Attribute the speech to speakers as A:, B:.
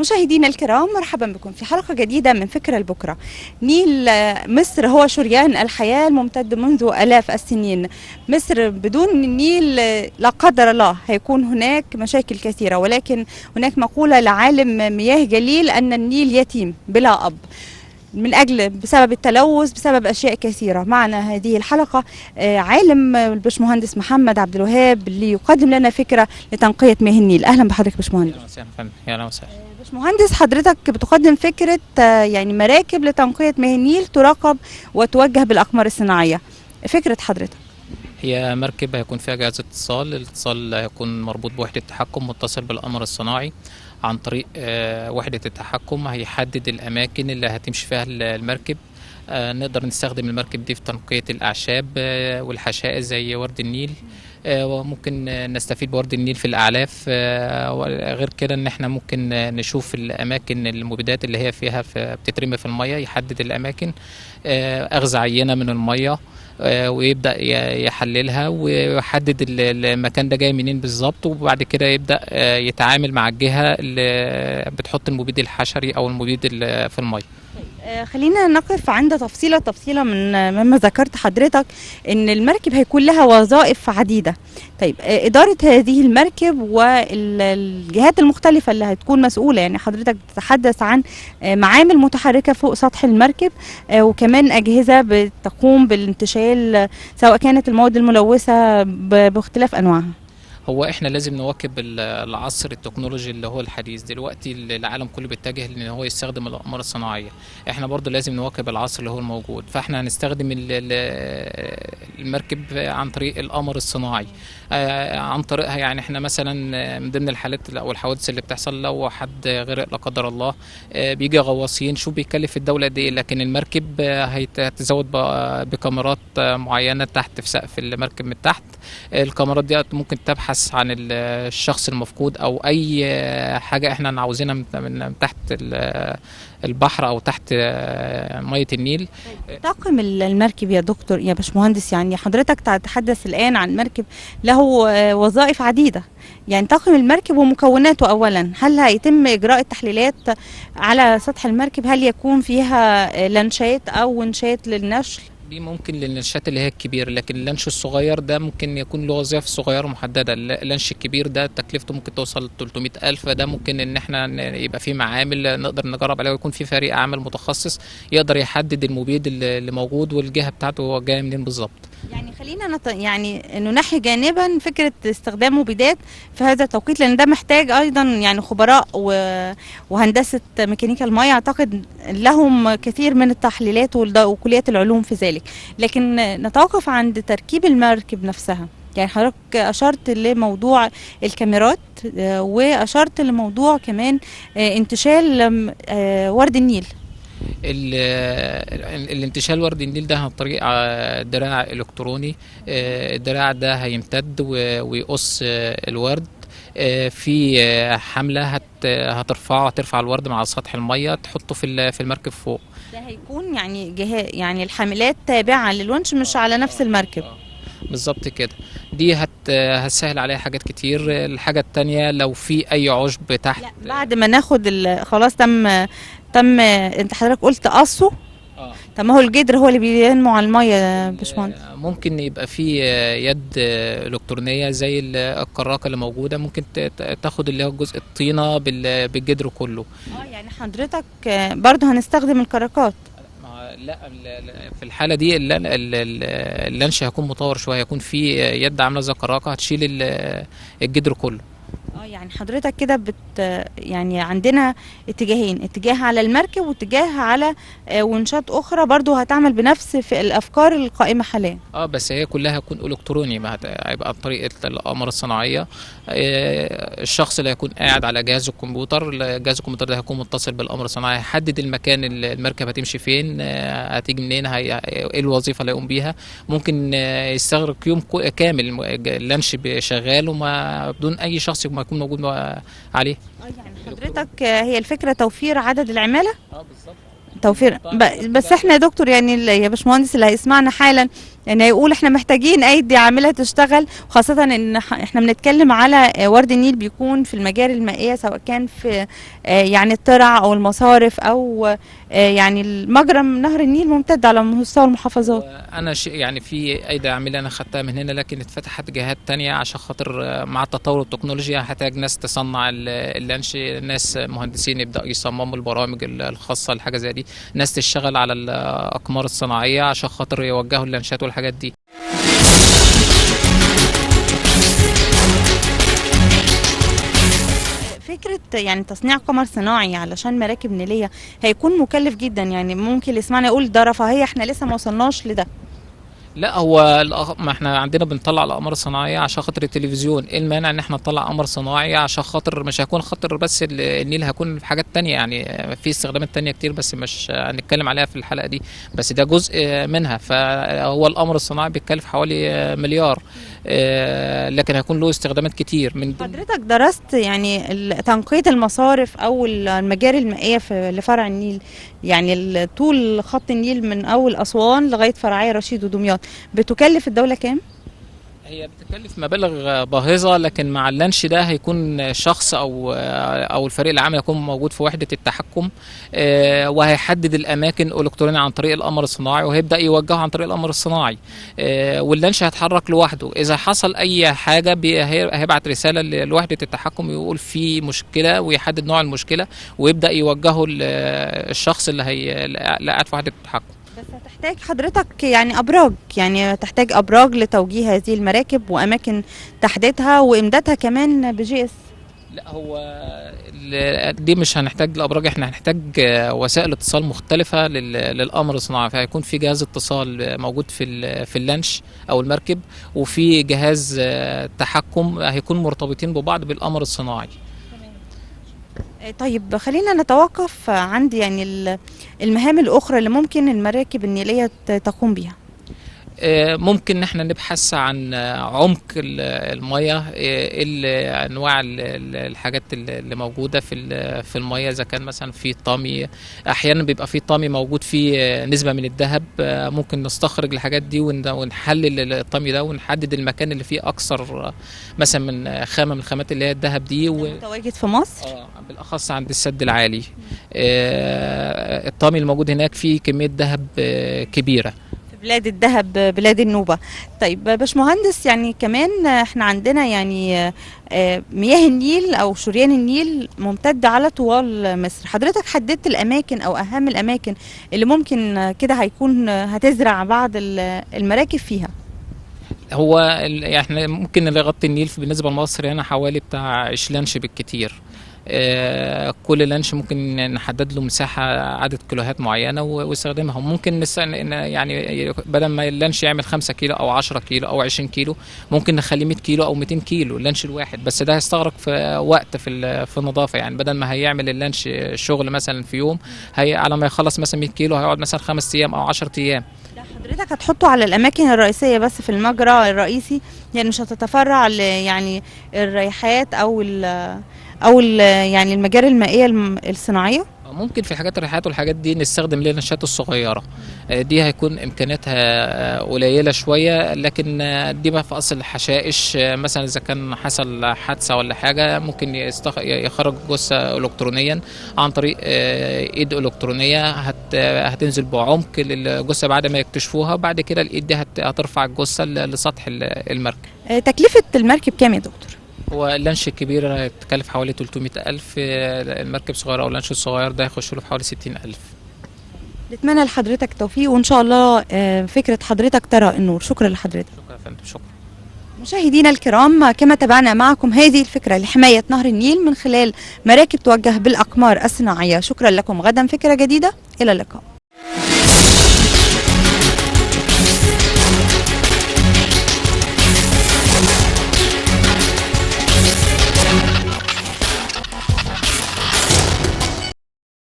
A: مشاهدينا الكرام، مرحبا بكم في حلقة جديدة من فكرة لبكرة. نيل مصر هو شريان الحياة الممتد منذ آلاف السنين. مصر بدون النيل لا قدر الله هيكون هناك مشاكل كثيرة، ولكن هناك مقولة لعالم مياه جليل أن النيل يتيم بلا أب، بسبب التلوث، بسبب أشياء كثيرة. معنا هذه الحلقة عالم البشمهندس محمد عبد الوهاب ليقدم لنا فكرة لتنقية مياه النيل. أهلا بحضرتك باشمهندس.
B: اهلا وسهلا فندم. اهلا وسهلا.
A: باشمهندس، حضرتك بتقدم فكرة يعني مراكب لتنقية مياه النيل تراقب وتوجه بالأقمار الصناعية. فكرة حضرتك؟
B: هي مركب هيكون فيها جهاز اتصال، الاتصال هيكون مربوط بوحدة تحكم متصل بالقمر الصناعي. عن طريق وحدة التحكم هيحدد الأماكن اللي هتمشي فيها المركب. نقدر نستخدم المركب دي في تنقية الأعشاب والحشائش زي ورد النيل. وممكن نستفيد بورد النيل في الأعلاف. غير كده إن احنا ممكن نشوف الأماكن المبيدات اللي هي فيها بتترمي في المية، يحدد الأماكن، أخذ عينة من المية ويبدأ يحللها ويحدد المكان ده جاي منين بالظبط، وبعد كده يبدأ يتعامل مع الجهة اللي بتحط المبيد الحشري أو المبيد في المية.
A: خلينا نقف عند تفصيلة من مما ذكرت حضرتك، ان المركب هيكون لها وظائف عديدة. طيب، إدارة هذه المركب والجهات المختلفة اللي هتكون مسؤولة، يعني حضرتك بتتحدث عن معامل متحركة فوق سطح المركب، وكمان أجهزة بتقوم بالانتشال سواء كانت المواد الملوثة باختلاف أنواعها.
B: هو احنا لازم نواكب العصر التكنولوجي اللي هو الحديث دلوقتي. العالم كله بيتجه ان هو يستخدم الاقمار الصناعيه. احنا برضو لازم نواكب العصر اللي هو الموجود، فاحنا هنستخدم المركب عن طريق القمر الصناعي. عن طريقها يعني احنا مثلا من ضمن الحالات او الحوادث اللي بتحصل، لو حد غرق لا قدر الله، بيجي غواصين، شو بيكلف الدوله قد ايه، لكن المركب هتزود بكاميرات معينه تحت في سقف المركب من تحت. الكاميرات دي ممكن تبحث عن الشخص المفقود او اي حاجه احنا عاوزينها من تحت البحر او تحت ميه النيل.
A: طاقم المركب يا دكتور يا باشمهندس، يعني حضرتك تتحدث الان عن مركب له وظائف عديده. يعني طاقم المركب ومكوناته، اولا هل هيتم اجراء التحليلات على سطح المركب؟ هل يكون فيها لانشات او ونشات للنشل؟
B: دي ممكن للانشات اللي هي الكبير، لكن اللانش الصغير ده ممكن يكون له وظيفة صغيرة محددة. اللانش الكبير ده تكلفته ممكن توصل 300,000. ده ممكن ان احنا يبقى فيه معامل نقدر نجرب عليه، ويكون في فريق عمل متخصص يقدر يحدد المبيد اللي موجود والجهة بتاعته جاية منين بالظبط.
A: يعني خلينا يعني ننحي جانبا فكرة استخدام مبيدات في هذا التوقيت، لأن ده محتاج أيضا يعني خبراء وهندسة ميكانيكا المياه، أعتقد لهم كثير من التحليلات وكليات العلوم في ذلك. لكن نتوقف عند تركيب المركب نفسها. يعني حضرتك أشرت لموضوع الكاميرات، وأشرت لموضوع كمان انتشال ورد النيل.
B: الانتشال ورد النيل ده عن طريق دراع الكتروني. الدراع ده هيمتد ويقص الورد في حملة هترفع الورد مع سطح المية، تحطه في المركب فوق.
A: ده هيكون يعني الحاملات تابعة للونش، مش على نفس المركب.
B: بالظبط كده. دي هتسهل عليها حاجات كتير. الحاجة التانية لو في أي عشب تحت،
A: لا، بعد ما ناخد خلاص تم انت حضرتك قلت قصه. طب ما هو الجدر هو اللي بينمو على الميه يا باشمهندس.
B: ممكن يبقى في يد الكترونيه زي الكراكه اللي موجوده، ممكن تاخد اللي هو جزء الطينه بالجدر كله.
A: يعني حضرتك برضو هنستخدم الكراكات؟
B: لا، في الحاله دي اللانش هيكون مطور شويه، هيكون في يد عامله زي الكراكه هتشيل الجدر كله.
A: يعني حضرتك كده يعني عندنا اتجاهين، اتجاه على المركب واتجاه على ونشات اخرى برضو هتعمل بنفس في الافكار القائمه حاليا.
B: بس هي كلها هتكون الكتروني، ما هيبقى عن طريق الاقمار الصناعيه. الشخص اللي هيكون قاعد على جهاز الكمبيوتر ده هيكون متصل بالقمر الصناعي، هيحدد المكان المركب هتمشي فين، هتيجي منين، ايه الوظيفه اللي هيقوم بيها. ممكن يستغرق يوم كامل اللانش شغال وما بدون اي شخص ما يكون موجود عليه.
A: يعني حضرتك هي الفكره توفير عدد العماله.
B: بالظبط.
A: توفير. بس احنا يا دكتور، يعني يا باشمهندس اللي هيسمعنا حالا يعني يقول احنا محتاجين ايدي عامله تشتغل، وخاصه ان احنا بنتكلم على ورد النيل بيكون في المجاري المائيه، سواء كان في يعني الترع او المصارف او يعني المجرى من نهر النيل ممتد على مستوى المحافظات.
B: انا يعني في ايدي عامله انا خدتها من هنا، لكن اتفتحت جهات تانية عشان خاطر مع تطور التكنولوجيا هحتاج ناس تصنع اللانش، ناس مهندسين يبداوا يصمموا البرامج الخاصه لحاجه زي دي، ناس تشتغل على الاقمار الصناعيه عشان خاطر يوجهوا اللانشات والحاجات دي.
A: فكرة يعني تصنيع قمر صناعي علشان مراكب نيلية هيكون مكلف جدا، يعني ممكن اللي يسمعنا يقول ده رفاهية، احنا لسه ما وصلناش لده.
B: لا، هو ما احنا عندنا بنطلع الاقمار الصناعيه عشان خاطر التلفزيون، ايه المانع ان احنا نطلع قمر صناعي عشان خاطر مش هيكون خاطر بس النيل، هيكون في حاجات تانية يعني، في استخدامات تانية كتير بس مش هنتكلم عليها في الحلقه دي، بس ده جزء منها. فهو القمر الصناعي بيتكلف حوالي مليار، لكن هيكون له استخدامات كتير. من
A: حضرتك درست يعني تنقية المصارف او المجاري المائية لفرع النيل، يعني طول خط النيل من اول اسوان لغاية فرعية رشيد ودمياط بتكلف الدولة كام؟
B: هي بتكلف مبالغ باهظه، لكن مع اللانش ده هيكون شخص او الفريق العام هيكون موجود في وحده التحكم، وهيحدد الاماكن الكترونيا عن طريق القمر الصناعي، وهيبدا يوجهه عن طريق القمر الصناعي، واللانش هيتحرك لوحده. اذا حصل اي حاجه هيبعت رساله لوحده التحكم يقول في مشكله، ويحدد نوع المشكله، ويبدا يوجهه الشخص اللي قاعد في وحده التحكم.
A: بس هتحتاج حضرتك يعني أبراج، يعني تحتاج أبراج لتوجيه هذه المراكب وأماكن تحديدها وإمدادها كمان بجي اس.
B: لا، هو دي مش هنحتاج الابراج، احنا هنحتاج وسائل اتصال مختلفه للقمر الصناعي، فهيكون في جهاز اتصال موجود في اللانش او المركب، وفي جهاز تحكم هيكون مرتبطين ببعض بالقمر الصناعي.
A: طيب خلينا نتوقف عند يعني المهام الأخرى اللي ممكن المراكب النيلية تقوم بها.
B: ممكن ان احنا نبحث عن عمق الميه، انواع الحاجات اللي موجوده في الميه، اذا كان مثلا في طامي، احيانا بيبقى في طامي موجود فيه نسبه من الذهب، ممكن نستخرج الحاجات دي ونحلل الطامي ده ونحدد المكان اللي فيه اكثر مثلا من خامه من الخامات اللي هي الذهب دي.
A: متواجد في مصر
B: بالاخص عند السد العالي، الطامي الموجود هناك فيه كميه ذهب كبيره،
A: بلاد الذهب، بلاد النوبة. طيب باشمهندس، يعني كمان احنا عندنا يعني مياه النيل او شريان النيل ممتد على طوال مصر، حضرتك حددت الاماكن او اهم الاماكن اللي ممكن كده هيكون هتزرع بعض المراكب فيها؟
B: هو احنا ممكن نغطي النيل بالنسبه لمصر هنا حوالي بتاع 20 لانش بالكتير، كل لانش ممكن نحدد له مساحه عدد كيلوهات معينه ويستخدمها. ممكن يعني بدل ما اللانش يعمل 5 كيلو او 10 كيلو او 20 كيلو، ممكن نخليه 100 كيلو او 200 كيلو اللانش الواحد، بس ده هيستغرق في وقت في النظافه، يعني بدل ما هيعمل اللانش شغل مثلا في يوم، على ما يخلص مثلا 100 كيلو هيقعد مثلا 5 ايام او 10 ايام.
A: حضرتك هتحطه على الاماكن الرئيسيه بس في المجرى الرئيسي، يعني مش هتتفرع يعني الريحات او يعني المجاري المائيه الصناعيه؟
B: ممكن في حاجات الريحات والحاجات دي نستخدم اللانشات الصغيره، دي هيكون امكانياتها قليله شويه، لكن دي بقى في اصل الحشائش، مثلا اذا كان حصل حادثه ولا حاجه ممكن يخرج جثه الكترونيا عن طريق ايد الكترونيه، هتنزل بعمق للجثه بعد ما يكتشفوها، وبعد كده الايد دي هترفع الجثه لسطح المركب.
A: تكلفه المركب كام يا دكتور؟
B: هو اللانش الكبير هيتكلف حوالي 300,000، المركب الصغير أو اللانش الصغير ده هيخش له في حوالي 60,000.
A: نتمنى لحضرتك التوفيق، وإن شاء الله فكرة حضرتك ترى النور. شكرا لحضرتك.
B: شكرا يا فندم. شكرا.
A: مشاهدينا الكرام، كما تابعنا معكم هذه الفكرة لحماية نهر النيل من خلال مراكب توجه بالأقمار الصناعية. شكرا لكم، غدا فكرة جديدة، إلى اللقاء.